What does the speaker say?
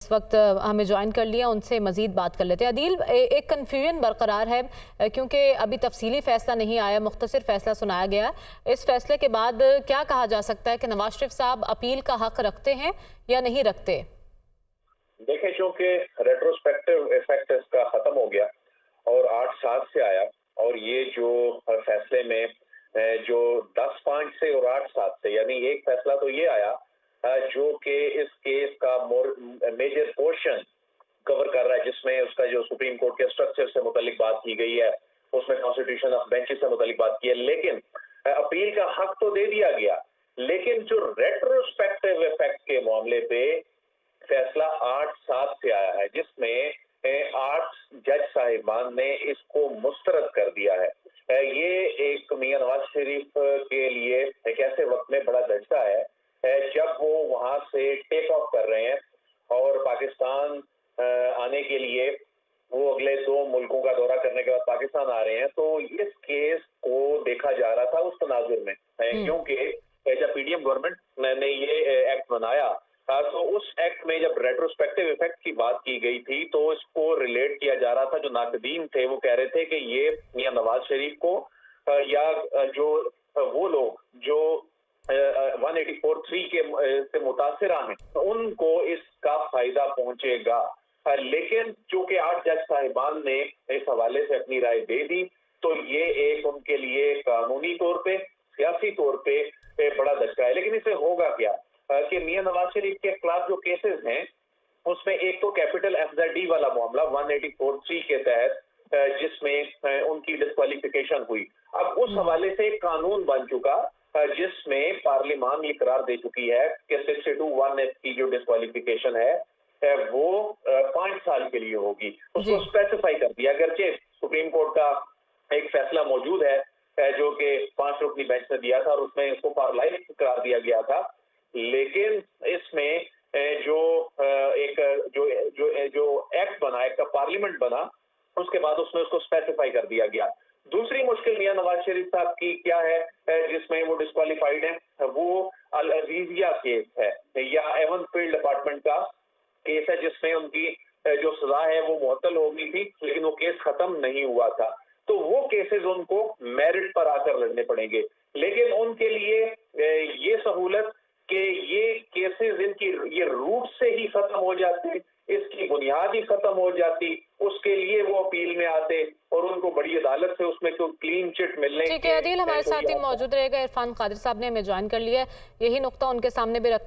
इस वक्त हमें ज्वाइन कर लिया, उनसे मजीद बात कर लेते हैं। अदील, एक कन्फ्यूजन बरकरार है क्योंकि अभी तफसीली फैसला नहीं आया, मुख्तसर फैसला सुनाया गया। इस फैसले के बाद क्या कहा जा सकता है कि नवाज शरीफ साहब अपील का हक रखते हैं या नहीं रखते? देखें, चूंकि रेट्रोस्पेक्टिव इफेक्ट इसका खत्म हो गया और 8/7 से आया, और ये जो फैसले में जो 10/5 से और 8/7 से, यानी एक फैसला तो ये आया जो कि इस केस का मेजर पोर्शन कवर कर रहा है, जिसमें उसका जो सुप्रीम कोर्ट के स्ट्रक्चर से मुतालिक बात की गई है, उसमें कॉन्स्टिट्यूशन ऑफ बेंचेस से मुतालिक बात की है। लेकिन अपील का हक तो दे दिया गया, लेकिन जो रेट्रोस्पेक्टिव इफेक्ट के मामले पे फैसला 8/7 से आया है, जिसमें 8 जज साहिबान ने इसको मुस्तरद कर दिया है। ये एक मियां नवाज शरीफ के लिए एक ऐसे वक्त में बड़ा झटका है जब वो वहां से टेक ऑफ कर रहे हैं और पाकिस्तान आने के लिए वो अगले 2 मुल्कों का दौरा करने के बाद पाकिस्तान आ रहे हैं। तो इस केस को देखा जा रहा था उस तनाजुर में, क्योंकि जब पीडीएम गवर्नमेंट ने ये एक्ट बनाया तो उस एक्ट में जब रेट्रोस्पेक्टिव इफेक्ट की बात की गई थी तो इसको रिलेट किया जा रहा था। जो नाकदीन थे वो कह रहे थे कि ये मियां नवाज शरीफ को या जो वो लोग जो 184(3) के से मुतासिरा हैं, उनको इसका फायदा पहुंचेगा। लेकिन चूंकि 8 जज साहिबान ने इस हवाले से अपनी राय दे दी, तो ये एक उनके लिए कानूनी तौर पे, सियासी तौर पे बड़ा धक्का है। लेकिन इससे होगा क्या कि मियां नवाज शरीफ के खिलाफ जो केसेस हैं, उसमें एक तो कैपिटल एफजेडी वाला मामला 184(3) के तहत जिसमें उनकी डिस्क्वालिफिकेशन हुई। अब उस हवाले से एक कानून बन चुका जिसमें पार्लियामान ये करार दे चुकी है कि 62(1) की जो डिस्क्वालिफिकेशन है वो 5 साल के लिए होगी। उसको स्पेसिफाई कर दिया, अगरचे सुप्रीम कोर्ट का एक फैसला मौजूद है जो कि 5 रुकनी बेंच ने दिया था और उसमें इसको फॉर लाइफ करार दिया गया था। लेकिन इसमें जो एक जो एक्ट बना, एक पार्लियामेंट बना, उसके बाद उसमें उसको स्पेसिफाई कर दिया गया। दूसरी मुश्किल मियां नवाज शरीफ साहब की क्या है जिसमें वो डिस्क्वालिफाइड है, वो अल अजीजिया केस है या एवन फील्ड डिपार्टमेंट का केस है, जिसमें उनकी जो सजा है वो मुअत्तल हो गई थी, लेकिन वो केस खत्म नहीं हुआ था। तो वो केसेस उनको मेरिट पर आकर लड़ने पड़ेंगे। लेकिन उनके लिए ये सहूलत कि ये केसेस इनकी ये रूट से ही खत्म हो जाते, इसकी बुनियाद ही खत्म हो जाती, उसके लिए वो अपील में आते और उनको बड़ी अदालत से उसमें कोई क्लीन चिट मिलने। ठीक है अदील, हमारे साथ ही मौजूद रहेगा इरफान कादिर साहब ने हमें ज्वाइन कर लिया है, यही नुक्ता उनके सामने भी रख